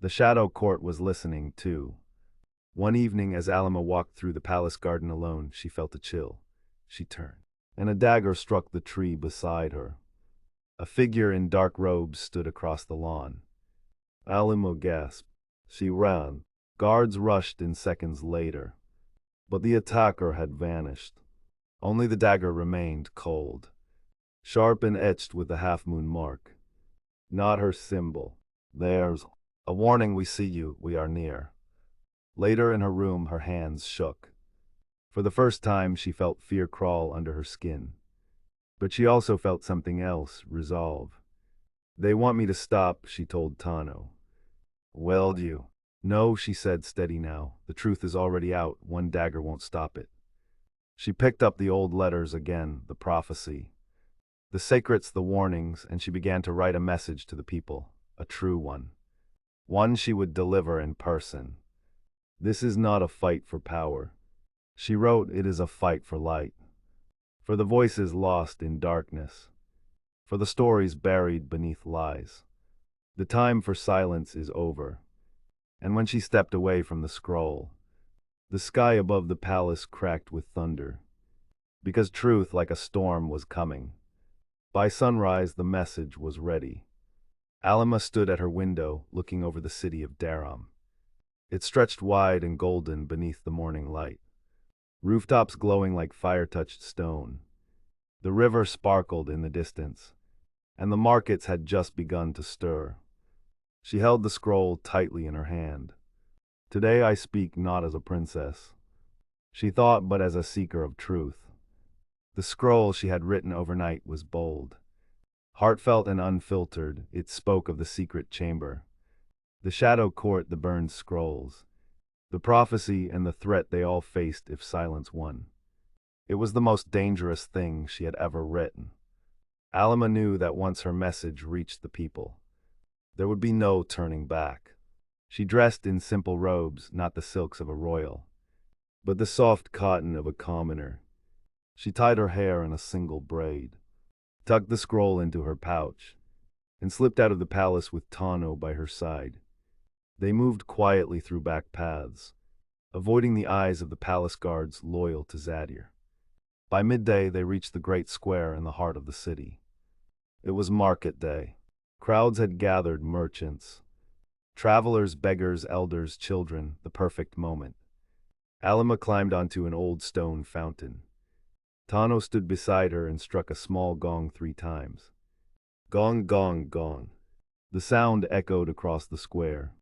The Shadow Court was listening, too. One evening, as Alima walked through the palace garden alone, she felt a chill. She turned, and a dagger struck the tree beside her. A figure in dark robes stood across the lawn. Alima gasped. She ran. Guards rushed in seconds later. But the attacker had vanished. Only the dagger remained cold, sharp and etched with the half-moon mark. Not her symbol. There's a warning: we see you, we are near. Later in her room, her hands shook. For the first time, she felt fear crawl under her skin. But she also felt something else: resolve. They want me to stop, she told Tano. Well, do you? No, she said, steady now. The truth is already out. One dagger won't stop it. She picked up the old letters again, the prophecy, the secrets, the warnings, and she began to write a message to the people, a true one. One she would deliver in person. This is not a fight for power. She wrote, it is a fight for light. For the voices lost in darkness. For the stories buried beneath lies. The time for silence is over. And when she stepped away from the scroll, the sky above the palace cracked with thunder. Because truth, like a storm, was coming. By sunrise, the message was ready. Alima stood at her window, looking over the city of Daram. It stretched wide and golden beneath the morning light. Rooftops glowing like fire-touched stone. The river sparkled in the distance, and the markets had just begun to stir. She held the scroll tightly in her hand. Today I speak not as a princess, she thought, but as a seeker of truth. The scroll she had written overnight was bold. Heartfelt and unfiltered, it spoke of the secret chamber, the shadow court, the burned scrolls, the prophecy and the threat they all faced if silence won. It was the most dangerous thing she had ever written. Alima knew that once her message reached the people, there would be no turning back. She dressed in simple robes, not the silks of a royal, but the soft cotton of a commoner. She tied her hair in a single braid, tucked the scroll into her pouch, and slipped out of the palace with Tano by her side. They moved quietly through back paths, avoiding the eyes of the palace guards loyal to Zadir. By midday, they reached the great square in the heart of the city. It was market day. Crowds had gathered: merchants, travelers, beggars, elders, children, the perfect moment. Alima climbed onto an old stone fountain. Tano stood beside her and struck a small gong 3 times. Gong, gong, gong. The sound echoed across the square.